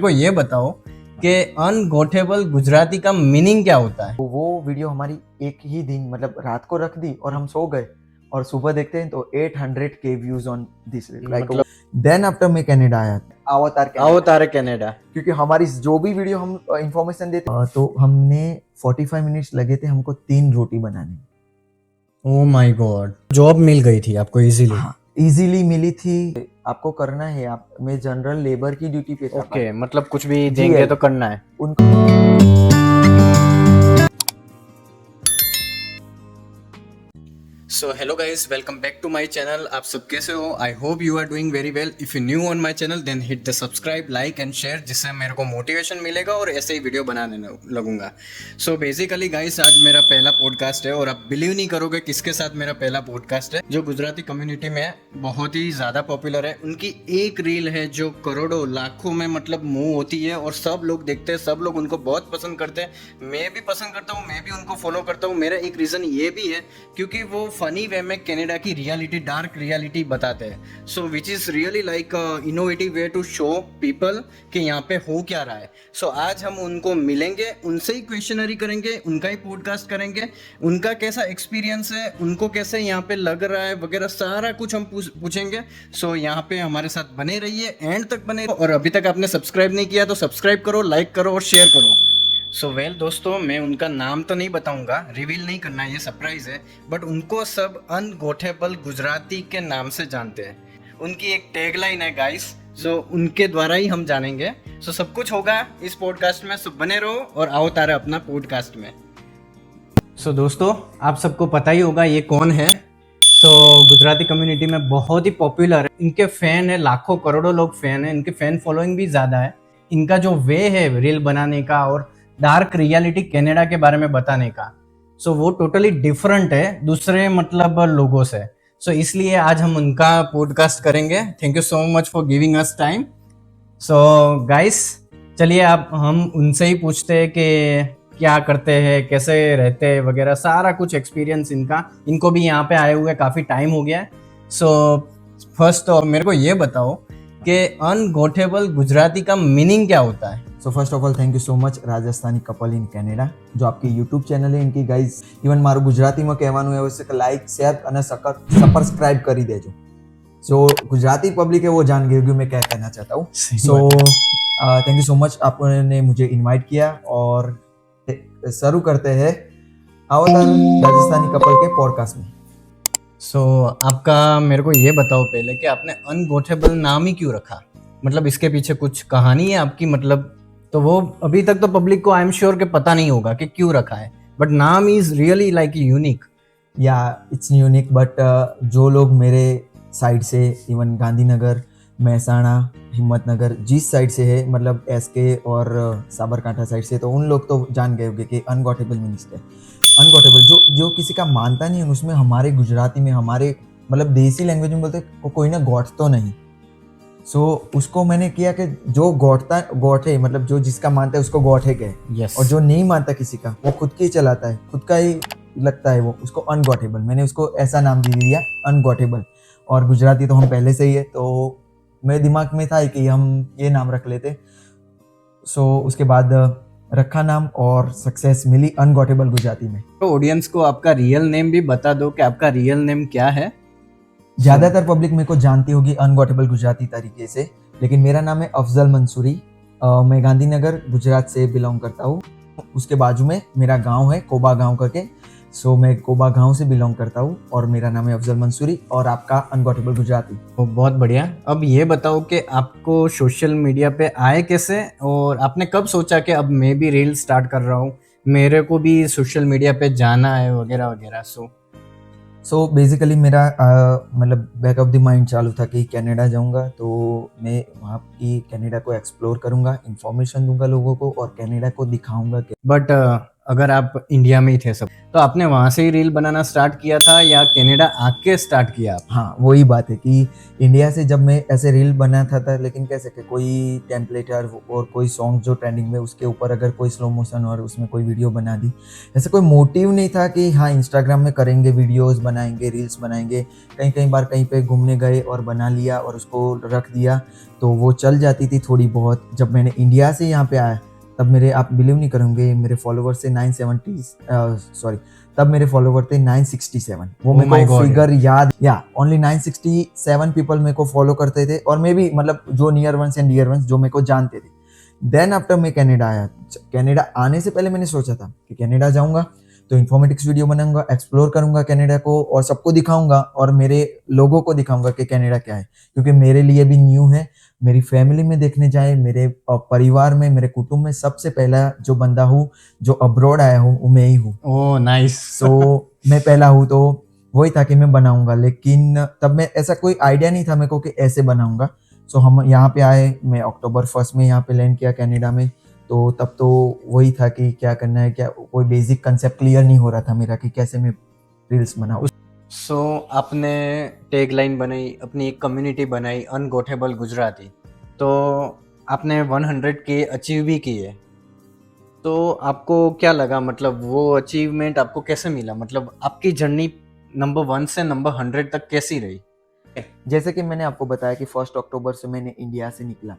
को ये बताओ कि अनगोठेबल गुजराती का मीनिंग क्या होता है। तो वो वीडियो हमारी एक ही दिन मतलब रात को रख दी और हम सो गए और सुबह देखते हैं तो 800K व्यूज ऑन दिस मतलब देन आफ्टर मैं कनाडा आया अवतार कनाडा। क्योंकि हमारी जो भी वीडियो हम इंफॉर्मेशन देते तो हमने 45 मिनट्स लगे थे हमको 3 रोटी बनाने। ओ माय गॉड, जॉब मिल गई थी आपको इजीली? हाँ इजीली मिली थी। आपको करना है, आप मैं जनरल लेबर की ड्यूटी पे था। ओके, मतलब कुछ भी जी देंगे है। तो करना है। उनको so hello guys, welcome back to my channel. आप सब कैसे हो? I hope you are doing very well. If you new on my channel then hit the subscribe, like and share, जिससे मेरे को मोटिवेशन मिलेगा और ऐसे ही वीडियो बनाने लगूंगा। सो बेसिकली गाइस, आज मेरा पहला पॉडकास्ट है और आप बिलीव नहीं करोगे किसके साथ मेरा पहला पॉडकास्ट है, जो गुजराती कम्युनिटी में बहुत ही ज़्यादा पॉपुलर है। उनकी एक रील है जो करोड़ों लाखों में मतलब मूव होती है और सब लोग देखते हैं, सब लोग उनको बहुत पसंद करते हैं। मैं भी पसंद करता हूँ, मैं भी उनको फॉलो करता हूँ। मेरा एक रीज़न ये भी है क्योंकि वो फनी वे में कनाडा की रियलिटी, डार्क रियलिटी बताते हैं। So which is really like innovative way to show people कि यहाँ पे हो क्या रहा है। सो आज हम उनको मिलेंगे, उनसे ही क्वेश्चनरी करेंगे, उनका ही पॉडकास्ट करेंगे, उनका कैसा एक्सपीरियंस है, उनको कैसे यहाँ पे लग रहा है वगैरह सारा कुछ हम पूछेंगे। सो यहाँ पे हमारे साथ बने रहिए, एंड तक बने रहिए। और अभी तक आपने सब्सक्राइब नहीं किया तो सब्सक्राइब करो, लाइक करो और शेयर करो। सो वेल दोस्तों, मैं उनका नाम तो नहीं बताऊंगा, रिवील नहीं करना, ये सरप्राइज है। बट उनको सब अनगोठेबल गुजराती के नाम से जानते हैं। उनकी एक टैगलाइन है गाइस, जो उनके द्वारा ही हम जानेंगे। सो सब कुछ होगा इस पॉडकास्ट में, सो बने रहो और आओ तारा अपना पॉडकास्ट में। सो दोस्तों, आप सबको पता ही होगा ये कौन है। तो गुजराती कम्युनिटी में बहुत ही पॉपुलर है, इनके फैन है, लाखों करोड़ों लोग फैन है, इनके फैन फॉलोइंग भी ज़्यादा है। इनका जो वे है रील बनाने का और डार्क रियलिटी कनाडा के बारे में बताने का, सो वो टोटली डिफरेंट है दूसरे मतलब लोगों से। सो इसलिए आज हम उनका पॉडकास्ट करेंगे। Thank you so much for giving us time. So guys, चलिए आप हम उनसे ही पूछते हैं कि क्या करते हैं, कैसे रहते हैं वगैरह सारा कुछ एक्सपीरियंस इनका। इनको भी यहाँ पे आए हुए काफ़ी टाइम हो गया है। सो फर्स्ट तो मेरे को ये बताओ कि अनगोठेबल गुजराती का मीनिंग क्या होता है। So first of all thank you so much Rajasthani couple in Canada, जो आपकी यूट्यूब चैनल है इनकी गाइज इवन मारू गुजरातीમાં કહેવાનું है वैसे लाइक शेयर અને सब्सक्राइब કરી देजो। जो गुजराती पब्लिक है वो जान गई होगी मैं क्या कहना चाहता हूँ। So thank you so much, आपने मुझे इनवाइट किया और शुरू करते हैं अवतार राजस्थानी कपल के पॉडकास्ट में। सो आपका मेरे को ये बताओ पहले कि आपने अनगोठेबल नाम ही क्यों रखा, मतलब इसके पीछे कुछ कहानी है आपकी, मतलब तो वो अभी तक तो पब्लिक को आई एम श्योर कि पता नहीं होगा कि क्यों रखा है, बट नाम इज रियली लाइक यूनिक। या इट्स यूनिक, बट जो लोग मेरे साइड से इवन गांधीनगर, महसाणा, हिम्मतनगर जिस साइड से है मतलब एसके और साबरकांठा साइड से, तो उन लोग तो जान गए होंगे कि अनगॉटेबल मीन्स क्या। अनगॉटेबल जो जो किसी का मानता नहीं है, उसमें हमारे गुजराती में हमारे मतलब देसी लैंग्वेज में बोलते कोई ना गॉट तो नहीं। सो उसको मैंने किया कि जो गॉटता गॉट है मतलब जो जिसका मानता है उसको गॉट है क्या। yes. और जो नहीं मानता किसी का, वो खुद के ही चलाता है, खुद का ही लगता है वो, उसको अनगॉटेबल, मैंने उसको ऐसा नाम दे दिया अनगॉटेबल। और गुजराती तो हम पहले से ही है, तो मेरे दिमाग में था कि हम ये नाम रख लेते। सो उसके बाद रखा नाम और सक्सेस मिली अनगॉटेबल गुजराती में। तो ऑडियंस को आपका रियल नेम भी बता दो कि आपका रियल नेम क्या है। ज़्यादातर पब्लिक मेरे को जानती होगी अनगॉटेबल गुजराती तरीके से, लेकिन मेरा नाम है अफजल मंसूरी। मैं गांधीनगर गुजरात से बिलोंग करता हूँ। उसके बाजू में मेरा गांव है कोबा गांव करके। सो मैं कोबा गांव से बिलोंग करता हूँ और मेरा नाम है अफजल मंसूरी और आपका अनगॉटेबल गुजराती। बहुत बढ़िया। अब ये बताओ कि आपको सोशल मीडिया पे आए कैसे और आपने कब सोचा कि अब मैं भी रील स्टार्ट कर रहा हूँ, मेरे को भी सोशल मीडिया पे जाना है वगैरह वगैरह। सो बेसिकली मेरा मतलब बैक ऑफ द माइंड चालू था कि कनाडा जाऊंगा तो मैं वहाँ की कनाडा को एक्सप्लोर करूंगा, इंफॉर्मेशन दूंगा लोगों को और कनाडा को दिखाऊंगा। बट अगर आप इंडिया में ही थे सब, तो आपने वहां से ही रील बनाना स्टार्ट किया था या कनाडा आके स्टार्ट किया आप? हाँ, वही बात है कि इंडिया से जब मैं ऐसे रील बनाता था, लेकिन कैसे कि कोई टेम्पलेटर और कोई सॉन्ग जो ट्रेंडिंग में, उसके ऊपर अगर कोई स्लो मोशन और उसमें कोई वीडियो बना दी, ऐसे कोई मोटिव नहीं था कि हाँ इंस्टाग्राम में करेंगे, वीडियोस बनाएंगे, रील्स बनाएंगे। कहीं कहीं बार कहीं पे घूमने गए और बना लिया और उसको रख दिया, तो वो चल जाती थी थोड़ी बहुत। जब मैंने इंडिया से यहाँ पे आया, तब मेरे, आप बिलीव नहीं करोगे, मेरे फॉलोवर्स थे 970, सॉरी, तब मेरे फॉलोवर थे 967। वो Oh मेरे my को God. फिगर याद, या ओनली 967 पीपल मेरे को फॉलो करते थे, और मे भी मतलब जो near ones and dear ones जो मेरे को जानते थे। देन आफ्टर मैं कनाडा आया, कनाडा आने से पहले मैंने सोचा था कि कनाडा जाऊंगा तो इन्फॉर्मेटिक्स वीडियो बनाऊंगा, एक्सप्लोर करूंगा कनाडा को और सबको दिखाऊंगा और मेरे लोगों को दिखाऊंगा कि कनाडा क्या है, क्योंकि मेरे लिए भी न्यू है। मेरी फैमिली में देखने जाए, मेरे परिवार में, मेरे कुटुंब में सबसे पहला जो बंदा हूँ जो अब्रॉड आया हूँ, वो मैं ही हूँ। Oh nice. सो मैं पहला हूँ, तो वही था कि मैं बनाऊंगा, लेकिन तब मैं, ऐसा कोई आइडिया नहीं था मेरे को कि ऐसे बनाऊंगा। सो हम यहाँ पे आए, मैं अक्टूबर 1 में यहाँ पे लैंड किया कनाडा में। तो तब तो वही था कि क्या करना है, क्या कोई बेसिक कंसेप्ट क्लियर नहीं हो रहा था मेरा कि कैसे मैं रील्स बनाऊँ। सो आपने टैग लाइन बनाई, अपनी एक कम्युनिटी बनाई अनगोठेबल गुजराती, तो आपने 100K अचीव भी किए। तो आपको क्या लगा, मतलब वो अचीवमेंट आपको कैसे मिला, मतलब आपकी जर्नी नंबर 1 से नंबर 100 तक कैसी रही? जैसे कि मैंने आपको बताया कि 1 अक्टूबर से मैंने इंडिया से निकला,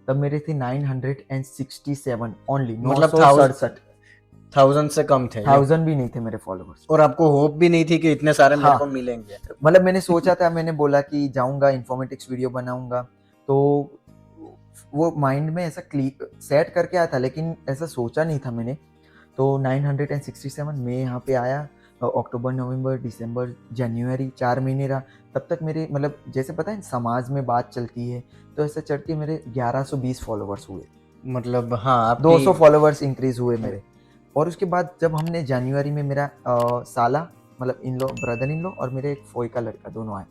तब मेरे थे 967 ओनली, मतलब 967। 1000 से कम थे या? 1000 भी नहीं थे मेरे फॉलोवर्स। और आपको होप भी नहीं थी कि इतने सारे मेरे हाँ, को मिलेंगे? मतलब मैंने सोचा था, मैंने बोला कि जाऊंगा इन्फॉर्मेटिक्स वीडियो बनाऊंगा, तो वो माइंड में ऐसा सेट करके आया था, लेकिन ऐसा सोचा नहीं था मैंने। तो 967 में यहाँ पे आया, अक्टूबर, नवंबर, दिसंबर, जनवरी, 4 महीने रहा। तब तक मेरे, मतलब जैसे पता है समाज में बात चलती है, तो ऐसा चढ़ के मेरे 1120 फॉलोवर्स हुए, मतलब हाँ, आपकी 200 फॉलोवर्स इंक्रीज हुए मेरे। और उसके बाद जब हमने जनवरी में, मेरा साला, मतलब इन लो, ब्रदर इन लो, और मेरे एक फोई का लड़का दोनों आए,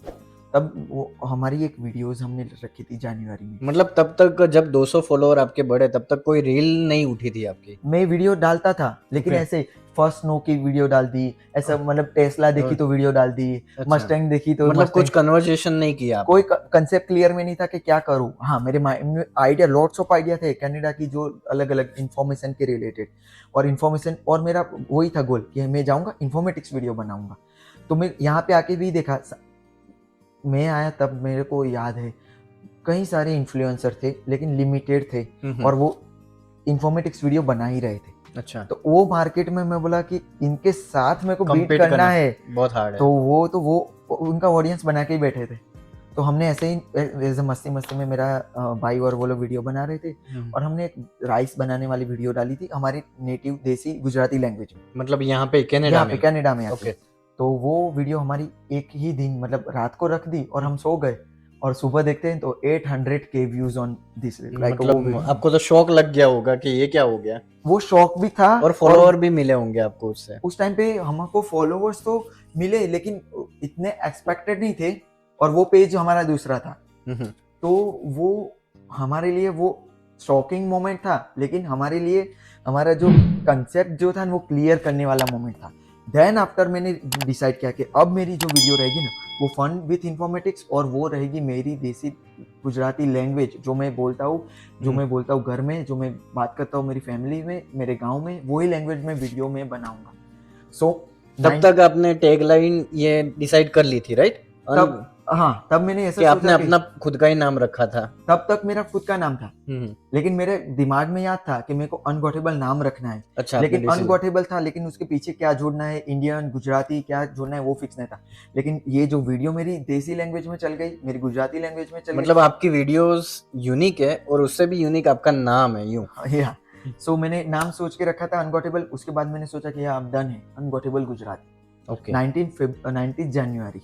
तब वो हमारी एक वीडियोस हमने रखी थी जनवरी में। मतलब तब तक जब 200 फॉलोअर आपके बढ़े, तब तक कोई रील नहीं उठी थी आपकी? मैं वीडियो डालता था, लेकिन Okay. ऐसे फर्स्ट स्नो की वीडियो डाल दी, ऐसा मतलब टेस्ला देखी तो वीडियो डाल दी, अच्छा। मस्टैंग देखी तो मतलब कुछ मस्टैंग। कन्वर्सेशन नहीं किया कोई आपने? कंसेप्ट क्लियर में नहीं था कि क्या करूं। हाँ, मेरे माइंड में आइडिया, लॉट्स ऑफ आइडिया थे कनाडा की, जो अलग अलग इन्फॉर्मेशन के रिलेटेड, और इन्फॉर्मेशन, और मेरा वही था गोल कि मैं जाऊंगा इन्फॉर्मेटिक्स वीडियो बनाऊंगा। तो मैं यहाँ पे आके भी देखा, मैं आया तब मेरे को याद है कई सारे इन्फ्लुएंसर थे, लेकिन लिमिटेड थे, और वो इन्फॉर्मेटिक्स वीडियो बना ही रहे थे। अच्छा, तो वो मार्केट में मैं बोला कि इनके साथ मेरे को बीट compete करना करना है, बहुत हार्ड तो है। वो उनका ऑडियंस बना के ही बैठे थे। तो हमने ऐसे ही ऐसे मस्ती मस्ती में, मेरा भाई और वो लोग वीडियो बना रहे थे, और हमने एक राइस बनाने वाली वीडियो डाली थी हमारी नेटिव देसी गुजराती लैंग्वेज में, मतलब यहाँ पे कनाडा यहाँ पे में? कनाडा में आके। ओके। तो वो वीडियो हमारी एक ही दिन, मतलब रात को रख दी और हम सो गए, और सुबह देखते हैं तो 800K views on this, like वो मतलब वीडियो। आपको तो शौक लग गया होगा कि ये क्या हो गया, वो शौक भी था, और फॉलोअर भी मिले होंगे आपको उससे? उस टाइम पे हमको फॉलोवर्स तो मिले, लेकिन इतने एक्सपेक्टेड नहीं थे, और वो पेज हमारा दूसरा था। तो वो हमारे लिए वो शॉकिंग मोमेंट था, लेकिन हमारे लिए हमारा जो कंसेप्ट जो था वो क्लियर करने वाला मोमेंट था। देन आफ्टर मैंने डिसाइड किया कि अब मेरी जो वीडियो रहेगी ना, वो फन विथ इन्फॉर्मेटिक्स, और वो रहेगी मेरी देसी गुजराती लैंग्वेज, जो मैं बोलता हूँ घर में, जो मैं बात करता हूँ मेरी फैमिली में, मेरे गांव में, वही लैंग्वेज में वीडियो में बनाऊंगा। सो तब तक आपने टैगलाइन ये डिसाइड कर ली थी, राइट? तब, हाँ, तब मैंने ऐसा कि सोचा आपने कि अपना खुद का ही नाम रखा था? तब तक मेरा खुद का नाम था, लेकिन मेरे दिमाग में याद था कि मेरे को अनगोठेबल नाम रखना है। अच्छा, आपने लेकिन डिसाइड। अनगोठेबल था, लेकिन उसके पीछे क्या जोड़ना है, इंडियन, गुजराती क्या जोड़ना है, वो फिक्स नहीं था। लेकिन ये जो वीडियो मेरी देसी लैंग्वेज में चल गई, मेरी गुजराती लैंग्वेज में चल मतलब आपकी वीडियोस यूनिक है और उससे भी यूनिक आपका नाम है, यूं? गई। या सो मैंने नाम सोच के रखा था अनगोठेबल। उसके बाद मैंने सोचा कि अब डन है, अनगोठेबल गुजराती। ओके। 19 जनवरी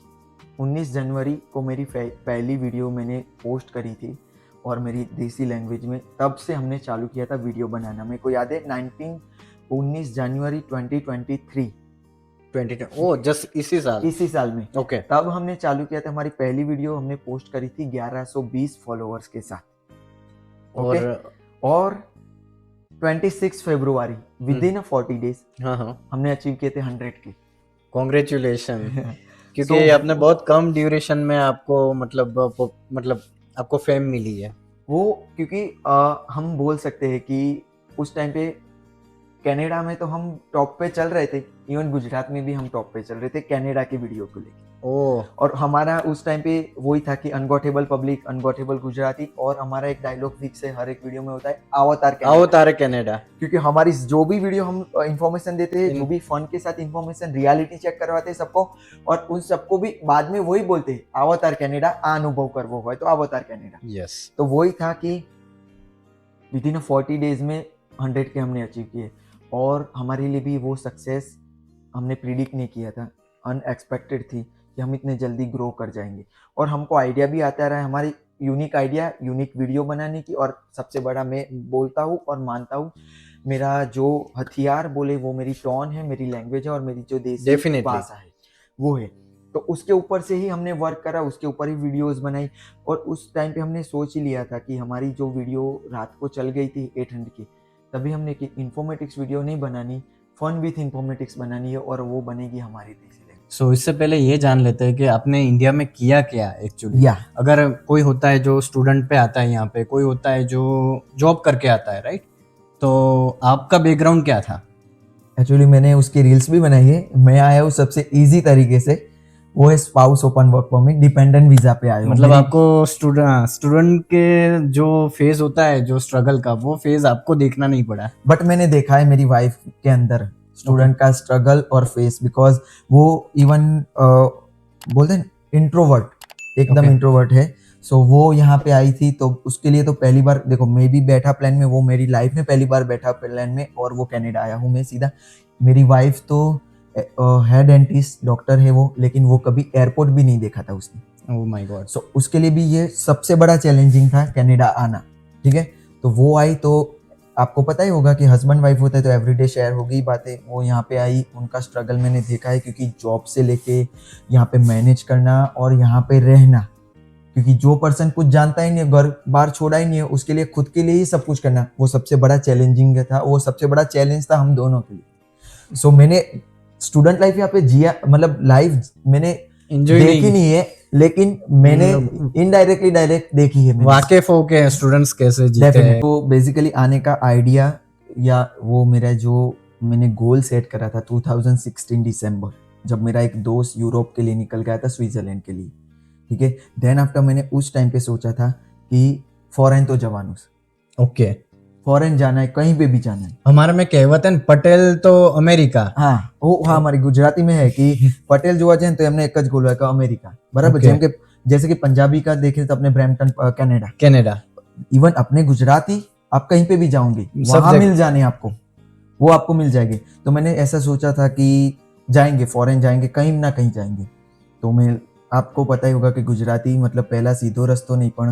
19 जनवरी को मेरी पहली वीडियो मैंने पोस्ट करी थी, और मेरी देसी लैंग्वेज में। तब से हमने चालू किया था वीडियो बनाना। मेरे को याद है 19 जनवरी 2023, 22, ओ जस्ट इसी साल? इसी साल में, ओके। तब हमने चालू किया था। हमारी पहली वीडियो हमने पोस्ट करी थी 1120 फॉलोअर्स के साथ। ओके, और और 26 फरवरी विद इन 40 डेज हाँ हाँ, हमने अचीव किए थे 100 के। कॉन्ग्रेचुलेशन। क्योंकि So, आपने बहुत कम ड्यूरेशन में आपको मतलब आपको फेम मिली है। वो क्योंकि हम बोल सकते हैं कि उस टाइम पे कनाडा में तो हम टॉप पे चल रहे थे, इवन गुजरात में भी हम टॉप पे चल रहे थे कनाडा की वीडियो को लेके। ओह, और हमारा उस टाइम पे वही था कि अनगॉटेबल पब्लिक, अनगॉटेबल गुजराती, और हमारा एक डायलॉग फिक्स है हर एक वीडियो में होता है, अवतार आओ कनाडा। तारे कनाडा। क्योंकि हमारी जो भी वीडियो हम इंफॉर्मेशन देते हैं, इन- जो भी फन के साथ इंफॉर्मेशन, रियलिटी चेक करवाते हैं सबको, और उन सबको भी बाद में वही बोलते हैं, अवतार कनाडा, आ अनुभव कर वो है तो अवतार कनाडा। यस, तो वही था कि विद इन 40 डेज में 100 के हमने अचीव किए, और हमारे लिए भी वो सक्सेस हमने प्रिडिक्ट नहीं किया था, अनएक्सपेक्टेड थी कि हम इतने जल्दी ग्रो कर जाएंगे। और हमको आइडिया भी आता रहा है, हमारी यूनिक आइडिया, यूनिक वीडियो बनाने की, और सबसे बड़ा मैं बोलता हूँ और मानता हूँ, मेरा जो हथियार बोले वो मेरी टोन है, मेरी लैंग्वेज है, और मेरी जो देसी Definitely. भाषा है वो है। तो उसके ऊपर से ही हमने वर्क करा, उसके ऊपर ही वीडियोस बनाई। और उस टाइम पे हमने सोच ही लिया था कि हमारी जो वीडियो रात को चल गई थी 800 की, तभी हमने कि इन्फॉर्मेटिक्स वीडियो नहीं बनानी, फन विथ इन्फॉर्मेटिक्स बनानी है, और वो बनेगी हमारी देसी लैंग्वेज। सो इससे पहले ये जान लेते हैं कि आपने इंडिया में किया क्या एक्चुअली। या अगर कोई होता है जो स्टूडेंट पे आता है यहाँ पे, कोई होता है जो जॉब करके आता है, राइट? तो आपका बैकग्राउंड क्या था? एक्चुअली मैंने उसकी रील्स भी बनाई है। मैं आया हूँ सबसे इजी तरीके से, वो है spouse open work permit, dependent visa पे आया हूँ। मतलब आपको स्टूडेंट के जो फेज होता है, जो स्ट्रगल का, वो फेज आपको देखना नहीं पड़ा। बट मैंने देखा है मेरी वाइफ के अंदर स्टूडेंट का स्ट्रगल और फेस, बिकॉज वो इवन बोलते हैं इंट्रोवर्ट, एकदम Okay. इंट्रोवर्ट है। सो वो यहाँ पे आई थी, तो उसके लिए तो पहली बार, देखो मैं भी बैठा प्लान में, वो मेरी लाइफ में पहली बार बैठा प्लान में, और वो कनाडा आया हूँ मैं सीधा। मेरी वाइफ तो है डेंटिस्ट, डॉक्टर है वो, लेकिन वो कभी एयरपोर्ट भी नहीं देखा था उसने। Oh my God. सो उसके लिए भी ये सबसे बड़ा चैलेंजिंग था कनाडा आना, ठीक है। तो वो आई, तो आपको पता ही होगा कि हस्बैंड वाइफ होते हैं तो एवरीडे शेयर होगी बातें। वो यहाँ पे आई, उनका स्ट्रगल मैंने देखा है, क्योंकि जॉब से लेके यहाँ पे मैनेज करना और यहाँ पे रहना, क्योंकि जो पर्सन कुछ जानता ही नहीं है, घर बार छोड़ा ही नहीं है, उसके लिए खुद के लिए ही सब कुछ करना, वो सबसे बड़ा चैलेंजिंग था, वो सबसे बड़ा चैलेंज था हम दोनों के लिए। सो मैंने स्टूडेंट लाइफ यहाँ पे जिया, मतलब लाइफ मैंने एंजॉय देखी नहीं है, लेकिन मैंने इनडायरेक्टली डायरेक्ट देखी है। वाकिफ हो के स्टूडेंट्स कैसे जीते हैं। तो बेसिकली आने का आइडिया, या वो मेरा जो मैंने गोल सेट करा था 2016 दिसंबर, जब मेरा एक दोस्त यूरोप के लिए निकल गया था, स्विट्जरलैंड के लिए, ठीक है। देन आफ्टर मैंने उस टाइम पे सोचा था कि फॉरेन तो जवानों, ओके, फॉरेन जाना है, कहीं पे भी जाना है। हमारे में कहेवत है, पटेल तो अमेरिका। हाँ, वो हाँ हमारी गुजराती में है कि पटेल जो है तो हमने एक ज गोल है का अमेरिका, बराबर। Okay. जेम के जैसे कि पंजाबी का देखें तो अपने ब्रैम्पटन कनाडा, कनाडा। इवन अपने गुजराती आप कहीं पे भी जाओगे सब वहां जगह। मिल जाने आपको, वो आपको मिल जाएंगे। तो मैंने ऐसा सोचा था कि जाएंगे, फॉरेन जाएंगे, कहीं ना कहीं जाएंगे। तो मैं, आपको पता ही होगा कि गुजराती मतलब पहला सीधो रस्तो नहीं पण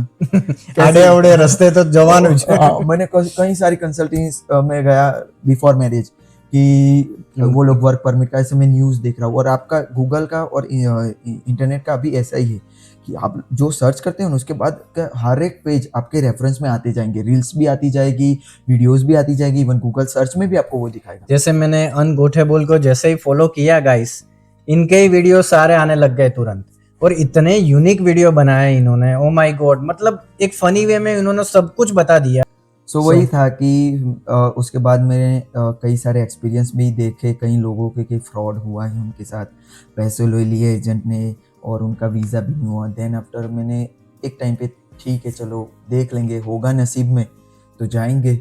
आड़े अवड़े रास्ते तो जवान हो जाए। मैंने कई सारी कंसल्टिंग में गया बिफोर मैरिज कि वो लोग वर्क परमिट का, ऐसे मैं न्यूज़ देख रहा हूँ। और आपका गूगल का और इंटरनेट का भी ऐसा ही है कि आप जो सर्च करते हो ना, उसके बाद हर एक पेज आपके रेफरेंस में आते जाएंगे, रील्स भी आती जाएगी, वीडियोस भी आती जाएगी, इवन गूगल सर्च में भी आपको वो दिखाएगा। जैसे मैंने अनगोठेबुल को जैसे ही फॉलो किया गाइस, इनके ही वीडियो सारे आने लग गए तुरंत, और इतने यूनिक वीडियो बनाए इन्होंने, ओ माय गॉड। मतलब एक फनी वे में इन्होंने सब कुछ बता दिया। सो वही था कि उसके बाद मैंने कई सारे एक्सपीरियंस भी देखे, कई लोगों के कि फ्रॉड हुआ है उनके साथ, पैसे ले लिए एजेंट ने और उनका वीज़ा भी नहीं हुआ। देन आफ्टर मैंने एक टाइम पे, ठीक है चलो देख लेंगे, होगा नसीब में तो जाएंगे,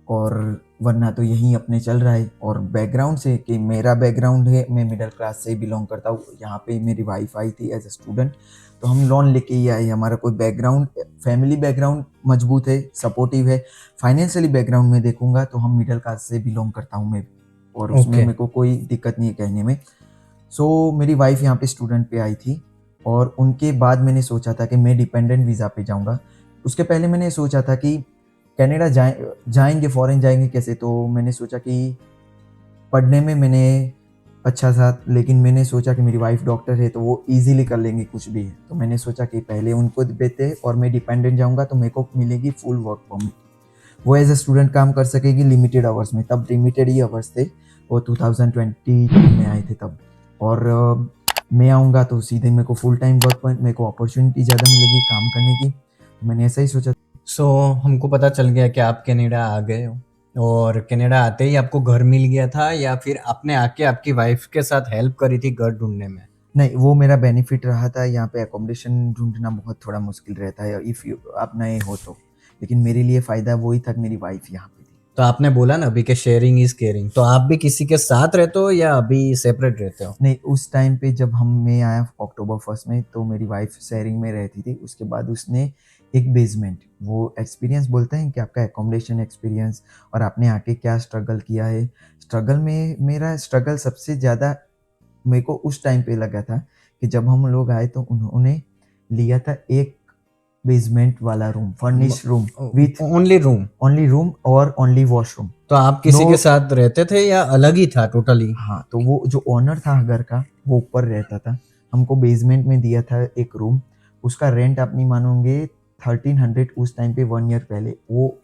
और वरना तो यहीं अपने चल रहा है। और बैकग्राउंड से कि मेरा बैकग्राउंड है, मैं मिडिल क्लास से बिलोंग करता हूँ। यहाँ पे मेरी वाइफ आई थी एज ए स्टूडेंट, तो हम लोन लेके ही आए। हमारा कोई बैकग्राउंड, फैमिली बैकग्राउंड मजबूत है, सपोर्टिव है। फाइनेंशियली बैकग्राउंड में देखूंगा तो हम मिडिल क्लास से बिलोंग करता हूँ मैं भी, और उसमें Okay. मेरे को कोई दिक्कत नहीं है कहने में। सो मेरी वाइफ यहाँ पे स्टूडेंट पे आई थी, और उनके बाद मैंने सोचा था कि मैं डिपेंडेंट वीज़ा पे जाऊँगा। उसके पहले मैंने सोचा था कि कनाडा जाएंगे, फॉरेन जाएंगे कैसे। तो मैंने सोचा कि पढ़ने में मैंने अच्छा था, लेकिन मैंने सोचा कि मेरी वाइफ डॉक्टर है तो वो इजीली कर लेंगे कुछ भी है। तो मैंने सोचा कि पहले उनको देते और मैं डिपेंडेंट जाऊंगा तो मेरे को मिलेगी फुल वर्क परमिट। वो एज अ स्टूडेंट काम कर सकेगी लिमिटेड आवर्स में। तब लिमिटेड ही आवर्स थे, वो 2022 में आए थे तब। और मैं आऊँगा तो सीधे मेरे को फुल टाइम वर्क पर मेरे को अपॉर्चुनिटी ज़्यादा मिलेगी काम करने की, तो मैंने ऐसा ही सोचा। सो हमको पता चल गया कि आप कनाडा आ गए हो, और कनाडा आते ही आपको घर मिल गया था, या फिर आपने आके आपकी वाइफ के साथ हेल्प करी थी घर ढूंढने में? नहीं, वो मेरा बेनिफिट रहा था। यहाँ पे एकोमोडेशन ढूंढना बहुत थोड़ा मुश्किल रहता है इफ़ यू आप नए हो तो, लेकिन मेरे लिए फ़ायदा वही था कि मेरी वाइफ यहाँ पे थी। तो आपने बोला ना अभी कि शेयरिंग इज केयरिंग, तो आप भी किसी के साथ रहते हो या अभी सेपरेट रहते हो? नहीं, उस टाइम पे जब मैं आया अक्टूबर 1 में, तो मेरी वाइफ शेयरिंग में रहती थी। उसके बाद उसने एक बेसमेंट, वो एक्सपीरियंस बोलते हैं कि आपका एकोमोडेशन एक्सपीरियंस और आपने आके क्या स्ट्रगल किया है। स्ट्रगल में मेरा स्ट्रगल सबसे ज़्यादा मेरे को उस टाइम पे लगा था कि जब हम लोग आए तो उन्होंने लिया था एक बेसमेंट वाला room, furnished room with only room? Only room और ओनली वॉशरूम। तो आप किसी नो, के साथ रहते थे या अलग ही था टोटली? हाँ, तो वो जो ओनर था घर का वो ऊपर रहता था। हमको बेसमेंट में दिया था एक रूम। उसका रेंट आप नहीं मानोगे, 1300 उस टाइम पे 1 ईयर पहले। वो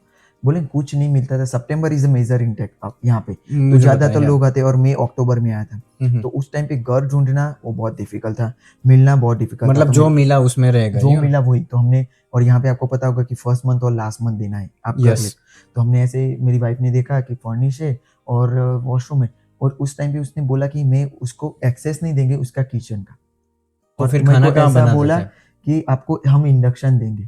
बोले कुछ नहीं मिलता था। September is a major intake अब यहाँ पे, तो मुझे ज़्यादातर बताया। लोग आते और मैं अक्टूबर में आया था। तो उस टाइम पे घर ढूंढना वो बहुत डिफिकल्ट था, मिलना बहुत डिफिकल्ट था। मतलब तो जो मिला उसमें रह गए? जो मिला वही तो हमने। और यहाँ पे आपको पता होगा कि फर्स्ट मंथ और लास्ट मंथ देना है, आप कर यस। ले। तो हमने ऐसे, मेरी वाइफ ने देखा कि फर्निश है और वॉशरूम है, और उस टाइम पे उसने बोला कि मैं उसको एक्सेस नहीं देंगे उसका किचन का। तो और फिर मेरे खाना को कहाँ ऐसा बनाते बोला थे? कि आपको हम इंडक्शन देंगे।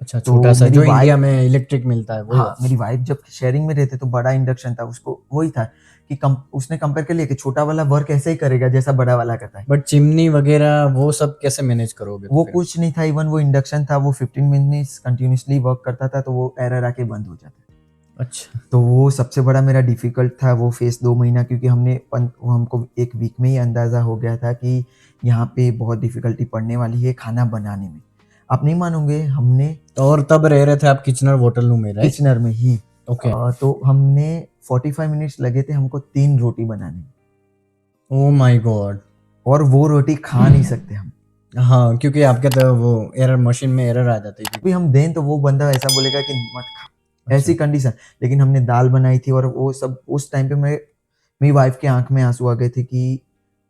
अच्छा, तो छोटा सा मेरी जो इंडिया वाइफ, में इलेक्ट्रिक मिलता है वो? हाँ, मेरी वाइफ जब शेयरिंग में रहते तो बड़ा इंडक्शन था, उसको वही था कि उसने कंपेयर कर लिया कि छोटा वाला वर्क ऐसे ही करेगा जैसा बड़ा वाला करता है। बट चिमनी वगैरह वो सब कैसे मैनेज करोगे तो वो फिर? कुछ नहीं था, इवन वो इंडक्शन था, वो 15 मिनट्स कंटिन्यूसली वर्क करता था तो वो एरर आके बंद हो जाता। अच्छा। तो वो सबसे बड़ा मेरा डिफिकल्ट था वो फेस 2 महीना, क्योंकि वो हमको एक वीक में ही अंदाज़ा हो गया था कि यहाँ पे बहुत डिफिकल्टी पड़ने वाली है खाना बनाने में। आप नहीं मानोगे, हमने और तब रह रहे थे आप किचनर होटल रूम में, राइट? किचनर में ही ओके। तो हमने 45 मिनट्स लगे थे हमको 3 रोटी बनाने में, ओ माय गॉड। और वो रोटी खा नहीं सकते हम। हाँ, क्योंकि आपके तो वो एरर मशीन में एरर आ जाती थी। अभी हम दें तो वो बंदा ऐसा बोलेगा कि मत खा, ऐसी अच्छा। कंडीशन। लेकिन हमने दाल बनाई थी और वो सब उस टाइम पे मेरी वाइफ के आंख में आंसू आ गए थे कि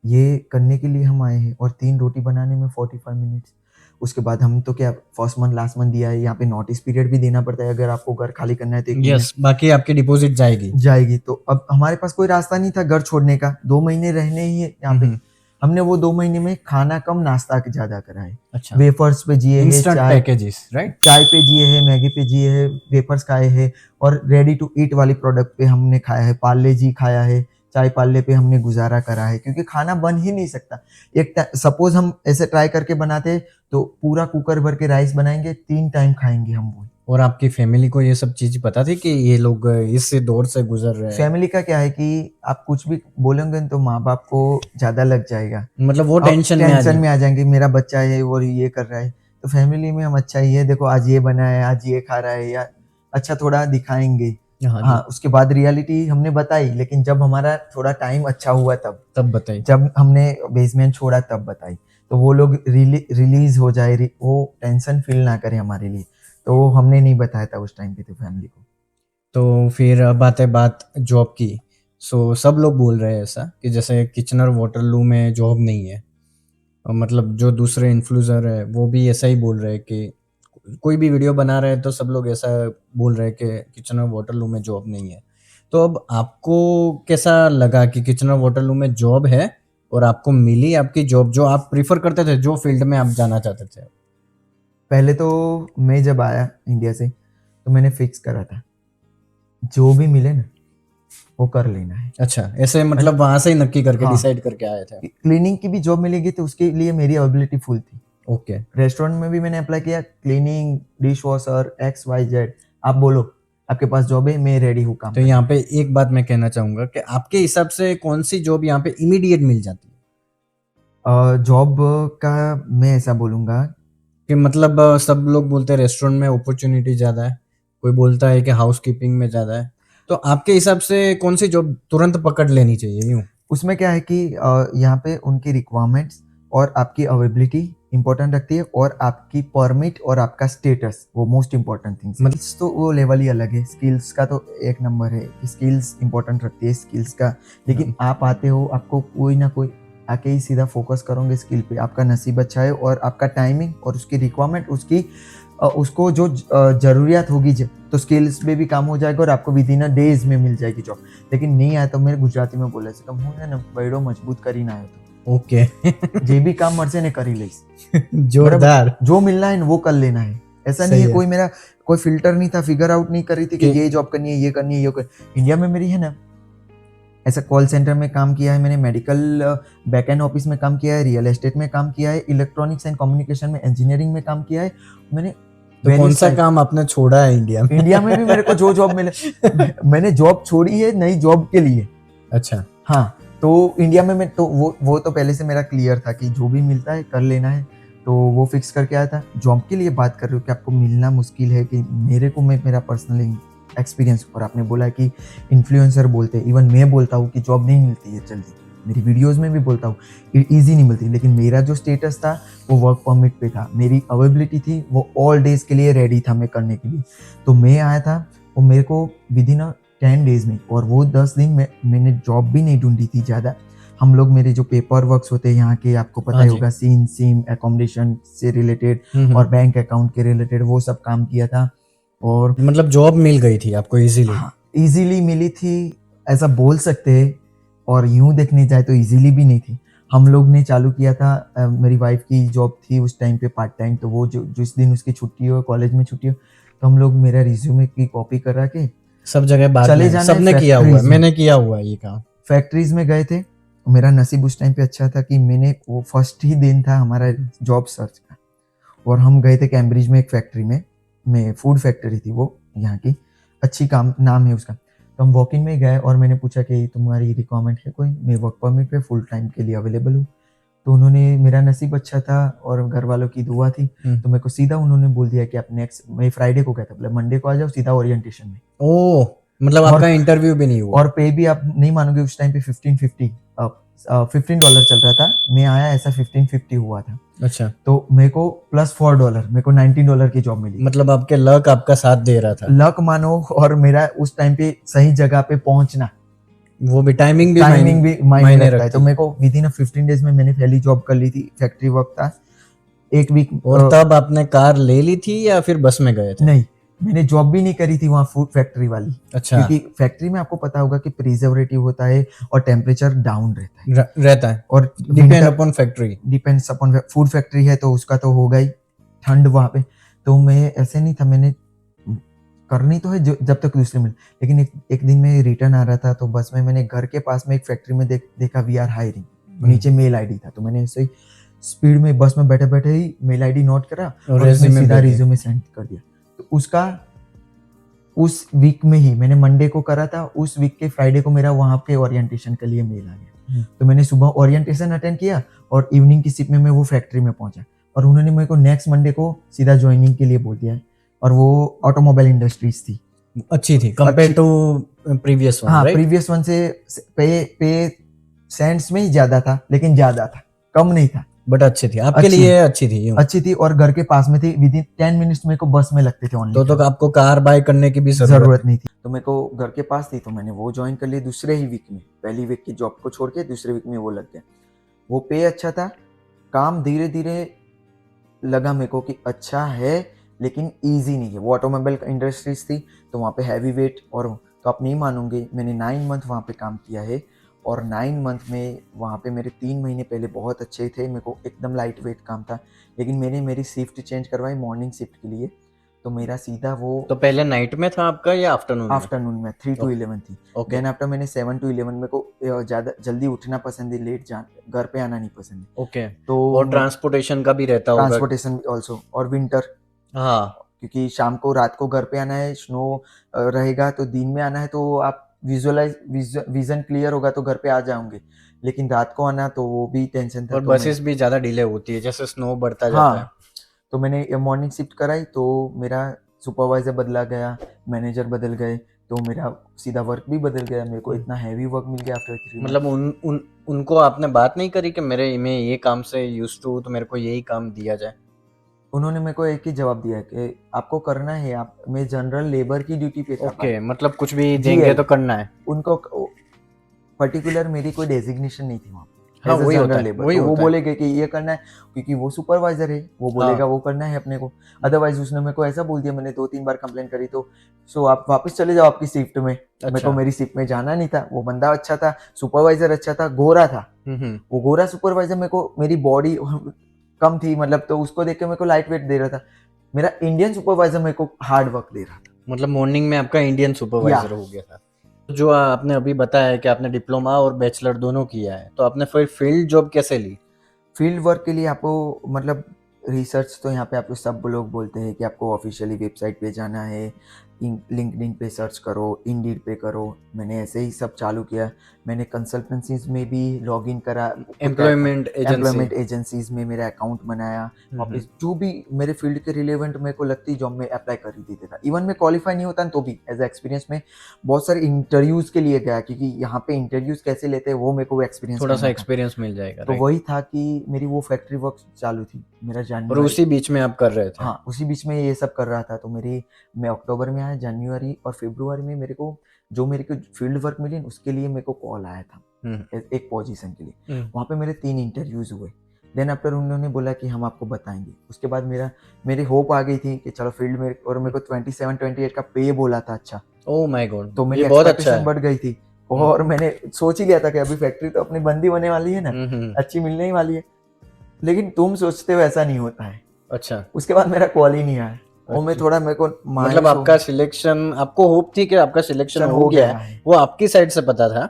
ये करने के लिए हम आए हैं, और 3 रोटी बनाने में 45 मिनट्स। उसके बाद हम तो क्या, फर्स्ट मंथ लास्ट मंथ दिया है, यहाँ पे नोटिस पीरियड भी देना पड़ता है अगर आपको घर खाली करना है तो 1 महीने यस, बाकी आपकी डिपॉजिट जाएगी। जाएगी। तो अब हमारे पास कोई रास्ता नहीं था घर छोड़ने का, 2 महीने रहने ही है यहाँ पे। हमने वो 2 महीने में खाना कम नाश्ता ज्यादा करा है। अच्छा। वेफर्स पे जिए हैं, इंस्टेंट पैकेजेस, राइट? चाय पे जिए हैं, मैगी पे जिए हैं, वेफर्स खाए हैं, और रेडी टू ईट वाली प्रोडक्ट पे हमने खाया है। पार्ले जी खाया है, चाय पार्ले पे हमने गुजारा करा है, क्योंकि खाना बन ही नहीं सकता। एक सपोज हम ऐसे ट्राई करके बनाते तो पूरा कुकर भर के राइस बनाएंगे, 3 टाइम खाएंगे हम वो। और आपकी फैमिली को ये सब चीज पता थी कि ये लोग इस दौर से गुजर रहे हैं? फैमिली का क्या है कि आप कुछ भी बोलेंगे तो माँ बाप को ज्यादा लग जाएगा, मतलब वो अब टेंशन में आ टेंशन जाए। में आ जाएंगे, मेरा बच्चा है और ये कर रहा है। तो फैमिली में हम अच्छा ही है, देखो आज ये बना है, आज ये खा रहा है, या अच्छा थोड़ा दिखाएंगे। हाँ हाँ, जी। उसके बाद रियलिटी हमने बताई, लेकिन जब हमारा थोड़ा टाइम अच्छा हुआ तब बताइए। जब हमने बेसमेंट छोड़ा तब बताई, तो वो लोग रिलीज हो जाए, वो टेंशन फील ना करे हमारे लिए। तो वो हमने नहीं बताया था उस टाइम पे तो फैमिली को। तो फिर अब आते बात जॉब की। सो सब लोग बोल रहे हैं ऐसा कि जैसे किचनर वाटरलू में जॉब नहीं है, और मतलब जो दूसरे इन्फ्लुएंसर है वो भी ऐसा ही बोल रहे हैं कि कोई भी वीडियो बना रहे हैं तो सब लोग ऐसा बोल रहे हैं कि किचनर वाटरलू में जॉब नहीं है। तो अब आपको कैसा लगा कि किचनर वाटरलू में जॉब है, और आपको मिली आपकी जॉब जो आप प्रीफर करते थे, जो फील्ड में आप जाना चाहते थे? पहले तो मैं जब आया इंडिया से तो मैंने फिक्स करा था जो भी मिले ना वो कर लेना है। अच्छा, ऐसे मतलब वहां से ही नक्की करके हाँ, डिसाइड करके आए थे? क्लीनिंग की भी जॉब मिलेगी तो उसके लिए मेरी अवेबिलिटी फुल थी। ओके। रेस्टोरेंट में भी मैंने अप्लाई किया, क्लीनिंग, डिश वॉशर, XYZ, आप बोलो आपके पास जॉब है, मैं रेडी हूँ काम तो करने। यहाँ पे एक बात मैं कहना चाहूंगा कि आपके हिसाब से कौन सी जॉब यहाँ पे इमीडिएट मिल जाती है? जॉब का मैं ऐसा बोलूँगा, कि मतलब सब लोग बोलते हैं रेस्टोरेंट में अपॉर्चुनिटी ज़्यादा है, कोई बोलता है कि हाउस कीपिंग में ज़्यादा है। तो आपके हिसाब से कौन सी जॉब तुरंत पकड़ लेनी चाहिए यूँ? उसमें क्या है कि यहाँ पे उनकी रिक्वायरमेंट्स और आपकी अवेबिलिटी इंपॉर्टेंट रखती है, और आपकी परमिट और आपका स्टेटस, वो मोस्ट इंपॉर्टेंट थिंग्स। मतलब तो वो लेवल ही अलग है, स्किल्स का तो एक नंबर है, स्किल्स इंपॉर्टेंट रखती है स्किल्स का। लेकिन आप आते हो, आपको कोई ना कोई आके ही सीधा फोकस करोगे स्किल पे, आपका नसीब अच्छा है और आपका टाइमिंग और उसकी रिक्वायरमेंट, उसको जो जरूरियात होगी तो स्किल्स में भी काम हो जाएगा और आपको विद इन अ डेज में मिल जाएगी जॉब। लेकिन नहीं आया तो मेरे गुजराती में बोले છે કે હું ને બૈડો મજબૂત કરીને આવ્યો હતો, ओके જે भी काम મળશે ને કરી લઈશ, जोरदार। जो मिलना है वो कर लेना है। ऐसा सही नहीं है, है। कोई मेरा कोई फिल्टर नहीं था, फिगर आउट नहीं करी थी कि कि- ये जॉब करनी है, ये करनी है, ये कर। इंडिया में मेरी है ना, ऐसा कॉल सेंटर में काम किया है मैंने, मेडिकल बैकएंड ऑफिस में काम किया है, रियल एस्टेट में काम किया है, इलेक्ट्रॉनिक्स एंड कम्युनिकेशन में, इंजीनियरिंग में काम किया है मैंने। तो कौन सा काम आपने छोड़ा है इंडिया में? इंडिया में भी मेरे को जो जॉब मिले मैंने जॉब छोड़ी है नई जॉब के लिए। अच्छा। हाँ, तो इंडिया में मैं तो वो तो पहले से मेरा क्लियर था कि जो भी मिलता है कर लेना है, तो वो फिक्स करके आया था। जॉब के लिए बात कर रहे हो कि आपको मिलना मुश्किल है, कि मेरे को, मैं मेरा पर्सनल एक्सपीरियंस, और आपने बोला कि इन्फ्लुएंसर बोलते हैं, इवन मैं बोलता हूँ कि जॉब नहीं मिलती है जल्दी, मेरी वीडियोस में भी बोलता हूँ ईजी नहीं मिलती। लेकिन मेरा जो स्टेटस था वो वर्क परमिट पे था, मेरी अवेलेबिलिटी थी, वो ऑल डेज के लिए रेडी था मैं करने के लिए। तो मैं आया था और मेरे को विद इन 10 डेज में, और वो 10 दिन में मैंने जॉब भी नहीं ढूंढी थी ज़्यादा। हम लोग, मेरे जो पेपर वर्क्स होते हैं यहाँ के, आपको पता हाँ ही जी। होगा, सीन सिम एकोमोडेशन से रिलेटेड और बैंक अकाउंट के रिलेटेड, वो सब काम किया था। और मतलब जॉब मिल गई थी आपको इजीली? हाँ, इजीली मिली थी, ऐसा बोल सकते हैं। और यूं देखने जाए तो इजीली भी नहीं थी। हम लोग ने चालू किया था, मेरी वाइफ की जॉब थी उस टाइम पे पार्ट टाइम, तो वो जो जिस दिन उसकी छुट्टी हो, कॉलेज में छुट्टी हो, तो हम लोग मेरा रिज्यूमे की कॉपी करा के सब जगह बाद चले में जाना है सबने किया हुआ है, फैक्ट्रीज में। मैंने किया हुआ है ये काम। फैक्ट्रीज में गए थे। मेरा नसीब उस टाइम पे अच्छा था कि मैंने, वो फर्स्ट ही दिन था हमारा जॉब सर्च का, और हम गए थे कैम्ब्रिज में एक फैक्ट्री में फूड फैक्ट्री थी वो, यहाँ की अच्छी काम नाम है उसका। तो हम वॉक इन में गए और मैंने पूछा कि तुम्हारी रिक्वायरमेंट है कोई, मैं वर्क परमिट पे फुल टाइम के लिए अवेलेबल हूँ। तो उन्होंने, मेरा नसीब अच्छा था और घर वालों की दुआ थी, तो मेरे को सीधा उन्होंने बोल दिया कि आप नेक्स्ट, मैं फ्राइडे को गया था, बोले मंडे को आ जाओ सीधा ओरिएंटेशन में। ओह, मतलब आपका इंटरव्यू भी नहीं हुआ? और पे भी आप नहीं मानोगे, उस टाइम पे $15 चल रहा था, मैं आया ऐसा 1550 हुआ था। अच्छा, तो मेरे को प्लस $4, मेरे को $19 की जॉब मिली। मतलब आपके लक आपका साथ दे रहा था। लक मानो, और मेरा उस टाइम पे सही जगह पे पहुंचना, वो भी टाइमिंग भी मायने रखता है। रखती तो मेरे को विद इन 15 डेज में मैंने पहली जॉब कर ली थी, फैक्ट्री वर्क था एक वीक। और तब आपने कार ले ली थी या फिर बस में गए थे? नहीं, मैंने जॉब भी नहीं करी थी वहाँ फूड फैक्ट्री वाली। अच्छा। क्योंकि फैक्ट्री में आपको पता होगा कि प्रिजर्वेटिव होता है और टेम्परेचर डाउन रहता है और depend upon factory. Depends upon food factory है तो उसका तो होगा ही ठंड वहाँ पे। तो मैं ऐसे नहीं था, मैंने करनी तो है जब तक दूसरे मिले। लेकिन एक दिन मैं रिटर्न आ रहा था तो बस में मैंने घर के पास में एक फैक्ट्री में देखा वी आर हायरिंग, नीचे मेल आईडी था। तो मैंने ऐसे ही स्पीड में बस में बैठे बैठे ही मेल आईडी नोट करा और उसमें सीधा रिज्यूमे सेंड कर दिया। तो उसका उस वीक में ही, मैंने मंडे को करा था, उस वीक के फ्राइडे को मेरा वहाँ के ओरिएंटेशन के लिए मेल आ गया। तो मैंने सुबह ओरिएंटेशन अटेंड किया और इवनिंग की शिफ्ट में मैं वो फैक्ट्री में पहुंचा और उन्होंने मेरे को नेक्स्ट मंडे को सीधा ज्वाइनिंग के लिए बोल दिया। और वो ऑटोमोबाइल इंडस्ट्रीज थी, अच्छी थी कंपेयर टू प्रीवियस वन। हाँ, प्रीवियस वन से पे सेंट्स में ही ज्यादा था, लेकिन ज्यादा था, कम नहीं था, बट अच्छी थी आपके लिए, अच्छी थी और घर के पास में थी। विद इन 10 मिनट्स मेरे को बस में लगते थे ओनली। तो आपको कार बाय करने की भी जरूरत नहीं थी, तो मेरे को घर के पास थी तो मैंने वो ज्वाइन कर लिया दूसरे ही वीक में। पहली वीक की जॉब को छोड़ के दूसरे वीक में वो लग गया। वो पे अच्छा था, काम धीरे धीरे लगा मेरे को कि अच्छा है, लेकिन ईजी नहीं है। वो ऑटोमोबाइल इंडस्ट्रीज थी तो वहाँ पे हैवी वेट, और तो आप नहीं मानोगे मैंने 9 मंथ वहाँ पे काम किया है। और 9 मंथ में वहाँ पे मेरे 3 महीने पहले बहुत अच्छे थे, मेरे को एकदम लाइट वेट काम था। लेकिन मैंने मेरी शिफ्ट चेंज करवाई मॉर्निंग शिफ्ट के लिए, तो मेरा सीधा वो, तो पहले नाइट में था आपका या आफ्टरनून में 3 to 11 थी। देन आफ्टर मैंने 7 to 11, मेरे को ज़्यादा जल्दी उठना पसंद है, लेट घर पे आना नहीं पसंद है। ओके। तो और ट्रांसपोर्टेशन का भी रहता होगा। ट्रांसपोर्टेशन ऑल्सो, और विंटर, हाँ, क्योंकि शाम को रात को घर पे आना है, स्नो रहेगा, तो दिन में आना है तो आप विजन क्लियर होगा तो घर पे आ जाओगे। लेकिन रात को आना तो वो भी टेंशन था। और बसेस भी ज्यादा डिले होती है जैसे स्नो बढ़ता जाता है। तो मैंने मॉर्निंग शिफ्ट कराई तो मेरा सुपरवाइजर बदला गया, मैनेजर बदल गए, तो मेरा सीधा वर्क भी बदल गया, मेरे को इतना हैवी वर्क मिल गया आफ्टर 3 मतलब उनको आपने बात नहीं करी कि मैं ये काम से यूज्ड हूँ तो मेरे को यही काम दिया जाए? उन्होंने मेरे को एक ही जवाब दिया कि आपको करना है, आप मैं जनरल लेबर की ड्यूटी पे था ओके, मतलब कुछ भी GL, देंगे तो करना है। उनको पर्टिकुलर मेरी कोई डेजिग्नेशन नहीं थी वहाँ हाँ, एज ए वही होता जनरल है, लेबर, वही तो वो होता है। बोलेगे कि ये करना है क्योंकि वो सुपरवाइजर है, वो बोलेगा वो करना है अपने को। अदरवाइज उसने मेरे को ऐसा बोल दिया, मैंने 2-3 बार कंप्लेन करी तो सो आप वापस चले जाओ आपकी शिफ्ट में। मेरे को अच्छा। मेरी शिफ्ट में जाना नहीं था, वो बंदा अच्छा था, सुपरवाइजर अच्छा था, गोरा था। वो गोरा सुपरवाइजर मेरे को, मेरी बॉडी कम थी मतलब, तो उसको देख के मेरे को लाइट वेट दे रहा था। मेरा इंडियन सुपरवाइजर मेरे को हार्ड वर्क दे रहा था। मतलब मॉर्निंग में आपका इंडियन या सुपरवाइजर हो गया था। जो आपने अभी बताया कि आपने डिप्लोमा और बैचलर दोनों किया है, तो आपने फिर फील्ड जॉब कैसे ली? फील्ड वर्क के लिए आपको मतलब रिसर्च तो यहाँ पे आपको सब लोग बोलते हैं कि आपको ऑफिशियली वेबसाइट पे जाना है, लिंक्डइन पे सर्च करो, इंडीड पे करो। मैंने ऐसे ही सब चालू किया। मैंने कंसल्टेंसीज में भी लॉग इन करा, एम्प्लॉयमेंट एजेंसी। एम्प्लॉयमेंट एजेंसीज में मेरा अकाउंट बनाया। वापस जो भी मेरे फील्ड के रिलेवेंट मेरे को लगती जॉब में अप्लाई कर ही देता था। इवन मैं क्वालिफाई नहीं होता तो भी एज एक्सपीरियंस में बहुत सारे इंटरव्यूज के लिए गया, क्योंकि यहाँ पे इंटरव्यूज कैसे लेते हैं वो मेरे को एक्सपीरियंस थोड़ा सा करना था। एक्सपीरियंस मिल जाएगा, तो राइट? वही था कि मेरी वो फैक्ट्री वर्क चालू थी मेरा और जनवरी। उसी बीच में आप कर रहे थे? हाँ, उसी बीच में ये सब कर रहा था। तो मैं अक्टूबर में आया, जनवरी और फरवरी में मेरे को जो मेरे को फील्ड वर्क मिली उसके लिए मेरे को कॉल आया था एक पोजीशन के लिए। वहाँ पे मेरे 3 इंटरव्यूज हुए। देन आफ्टर उन्होंने बोला कि हम आपको बताएंगे। उसके बाद मेरी होप आ गई थी कि चलो फील्ड में, और मेरे को 27-28 का पे बोला था अच्छा। ओह माय गॉड, तो मेरी ये बहुत अच्छा एक्सपेक्टेशन है। बढ़ गई थी और मैंने सोच ही लिया था कि अभी फैक्ट्री तो अपनी बंदी होने वाली है ना, हम्म। अच्छी मिलने ही वाली है। लेकिन तुम सोचते हो ऐसा नहीं होता है। अच्छा। उसके बाद मेरा कॉल ही नहीं आया और मैं अच्छा। थोड़ा मेरे को मतलब मायूस आपका सिलेक्शन, आपको होप थी कि आपका सिलेक्शन हो हो गया गया है, है, वो आपकी साइड से पता था,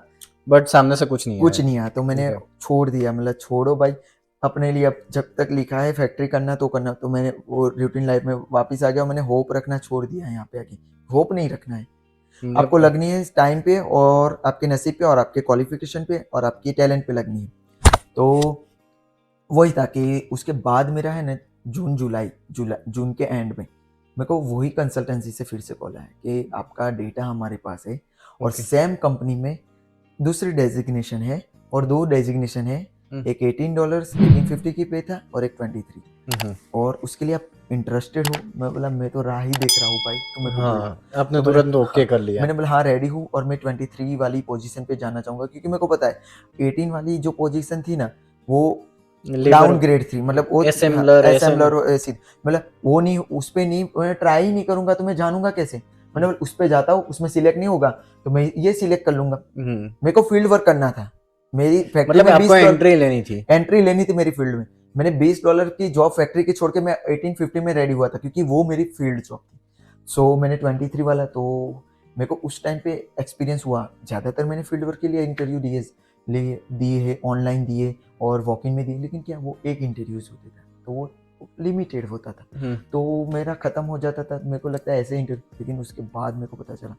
बट सामने से कुछ नहीं कुछ आया। नहीं आया। तो मैंने ओके। छोड़ दिया, मतलब छोड़ो भाई अपने लिए, अब जब तक लिखा है फैक्ट्री करना तो करना। तो मैंने वो रूटीन लाइफ में वापस आ गया और मैंने होप रखना छोड़ दिया है। यहाँ पे आके होप नहीं रखना है, आपको मतलब लगनी है टाइम पे और आपके नसीब पे और आपके क्वालिफिकेशन पे और आपकी टैलेंट पे लगनी है। तो वही था कि उसके बाद मेरा है ना जून के एंड में मेरे को वही कंसल्टेंसी से फिर से कॉल आया कि आपका डेटा हमारे पास है और ओके। सेम कंपनी में दूसरी डेजिग्नेशन है और 2 डेजिग्नेशन है। एक $18 1850 की पे था और एक 23, और उसके लिए आप इंटरेस्टेड हो? मैं बोला मैं तो राह ही देख रहा हूँ भाई, तो मेरे को बुला। हाँ, आपने तो तुरंत ओके हाँ, कर लिया। मैंने बोला हाँ रेडी हूँ और मैं 23 वाली पोजीशन पे जाना चाहूँगा, क्योंकि मेरे को पता है 18 वाली जो पोजीशन थी ना वो लेबर, डाउन ग्रेड थी, मतलब वो असेंबलर, असेंबलर ऐसी, मतलब वो नहीं, उस पे नहीं मैं ट्राई ही नहीं करूंगा तो मैं जानूंगा कैसे। मैंने बोला उस पे जाता हूँ, उसमें सिलेक्ट नहीं होगा तो मैं ये सिलेक्ट कर लूंगा। मेरे को फील्ड वर्क करना था, मेरी फैक्ट्री मतलब में आपको 20 एंट्री लेनी थी। एंट्री लेनी थी मेरी फील्ड में। मैंने $20 की जॉब फैक्ट्री की छोड़ के मैं 1850 में रेडी हुआ था, क्योंकि वो मेरी फील्ड जॉब थी। सो मैंने 23 वाला, तो मेरे को उस टाइम पे एक्सपीरियंस हुआ। ज़्यादातर मैंने फील्ड वर्क के लिए इंटरव्यू दिए है, ऑनलाइन दिए और वॉक इन में दिए, लेकिन क्या वो एक इंटरव्यूज होते थे तो वो लिमिटेड होता था, तो मेरा ख़त्म हो जाता था। मेरे को लगता है ऐसे इंटरव्यू, लेकिन उसके बाद मेरे को पता चला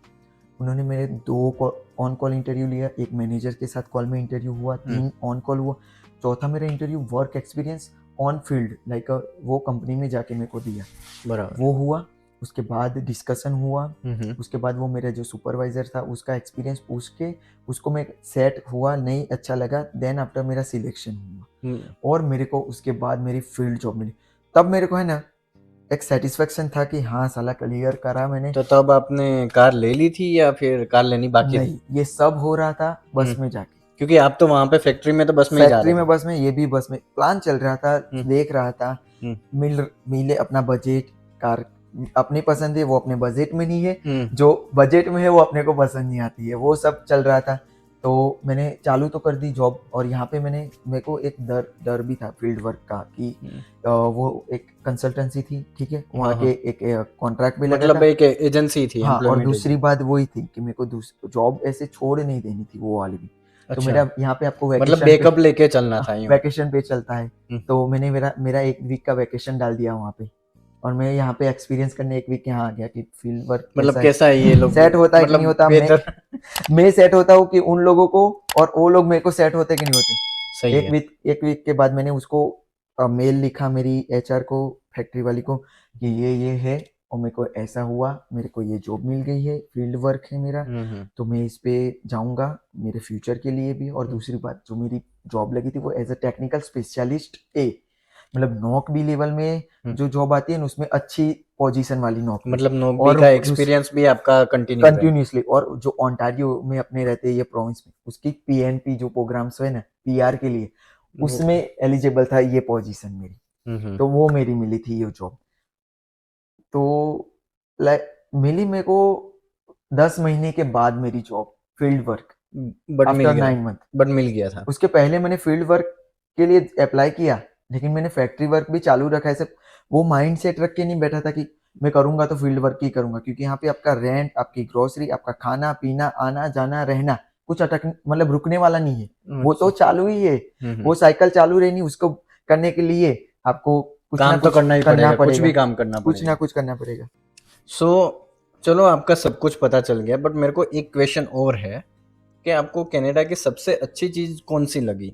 उन्होंने मेरे 2 ऑन कॉल इंटरव्यू लिया, एक मैनेजर के साथ कॉल में इंटरव्यू हुआ, 3 ऑन कॉल हुआ, चौथा मेरा interview work experience on field like वो कंपनी में जाके मेरे को दिया, बराबर। वो हुआ। उसके बाद डिस्कशन हुआ, उसके बाद वो मेरा जो सुपरवाइजर था उसका एक्सपीरियंस पूछ के उसको मैं सेट हुआ, नहीं अच्छा लगा, देन आफ्टर मेरा सिलेक्शन हुआ और मेरे को उसके बाद मेरी फील्ड जॉब मिली। तब मेरे को है ना एक सेटिस्फेक्शन था कि हाँ साला क्लियर करा मैंने। तो तब आपने कार ले ली थी या फिर कार लेनी बाकी थी? नहीं, ये सब हो रहा था बस में जाके, क्योंकि आप तो वहां पे फैक्ट्री में तो बस में ही जा फैक्ट्री रहे में थे। बस में, ये भी बस में प्लान चल रहा था, देख रहा था हम्म। मिले अपना बजट, कार अपनी पसंद है वो अपने बजट में नहीं है, हम्म। जो बजट में है वो अपने को पसंद नहीं आती है, वो सब चल रहा था। तो मैंने चालू तो कर दी जॉब, और यहाँ पे मेरे को एक डर भी था फील्ड वर्क का कि वो एक कंसल्टेंसी थी, ठीक है, वहाँ के एक कॉन्ट्रैक्ट भी लगा मतलब था। एक एजेंसी थी, हाँ, और एम्प्लॉयमेंट दूसरी एजेंसी। बात वही थी कि मेरे को जॉब ऐसे छोड़ नहीं देनी थी वो वाली भी। तो अच्छा, मेरा यहाँ पे आपको मतलब वैकेशन बैकअप लेके चलना था यूं। वैकेशन पे चलता है, तो मैंने मेरा 1 वीक का वैकेशन डाल दिया वहाँ पे, और मैं यहाँ पे एक्सपीरियंस करने 1 वीक यहाँ आ गया कि फील्ड वर्क मतलब कैसा है, कैसा है ये लोग, सेट होता है कि नहीं मतलब होता। बेहतर। मैं सेट होता हूँ कि उन लोगों को, और वो लोग मेरे को सेट होते कि नहीं होते। सही है। 1 वीक के बाद मैंने उसको मेल लिखा मेरी एचआर को, फैक्ट्री वाली को, कि ये है और मेरे को ऐसा हुआ, मेरे को ये जॉब मिल गई है, फील्ड वर्क है मेरा, तो मैं इस पे जाऊंगा मेरे फ्यूचर के लिए भी। और दूसरी बात, जो मेरी जॉब लगी थी वो एज अ टेक्निकल स्पेशलिस्ट ए, मतलब नॉक बी लेवल में जो जॉब आती है ना, उसमें अच्छी पोजीशन वाली नौकरी। मतलब नोकरी और का एक्सपीरियंस भी आपका कंटिन्यू है। कंटिन्यूसली, और जो ओंटारियो में अपने रहते हैं ये प्रोविंस में, उसकी पीएनपी जो प्रोग्राम्स है ना पीआर के लिए, उसमें एलिजिबल था ये पोजीशन मेरी, तो वो मेरी मिली थी ये जॉब। तो लाइक मिली मेरे को 10 महीने के बाद मेरी job, field work, but mill after गया 9 मंथ। बट मिल गया था। उसके पहले मैंने फील्ड वर्क के लिए अप्लाई किया, लेकिन मैंने फैक्ट्री वर्क भी चालू रखा है। सिर्फ वो माइंड सेट रख के नहीं बैठा था कि मैं करूंगा तो फील्ड वर्क ही करूंगा, क्योंकि यहाँ पे आपका रेंट, आपकी ग्रोसरी, आपका खाना पीना, आना जाना रहना, कुछ अटक मतलब रुकने वाला नहीं है। वो तो चालू ही है, वो साइकिल चालू रहनी, उसको करने के लिए आपको कुछ ना काम तो कुछ करना ही करना पड़ेगा, कुछ पड़ेगा, भी काम करना कुछ ना पड़ेगा। कुछ करना पड़ेगा। सो चलो आपका सब कुछ पता चल गया, बट मेरे को एक क्वेश्चन और है कि आपको कनाडा की सबसे अच्छी चीज कौन सी लगी।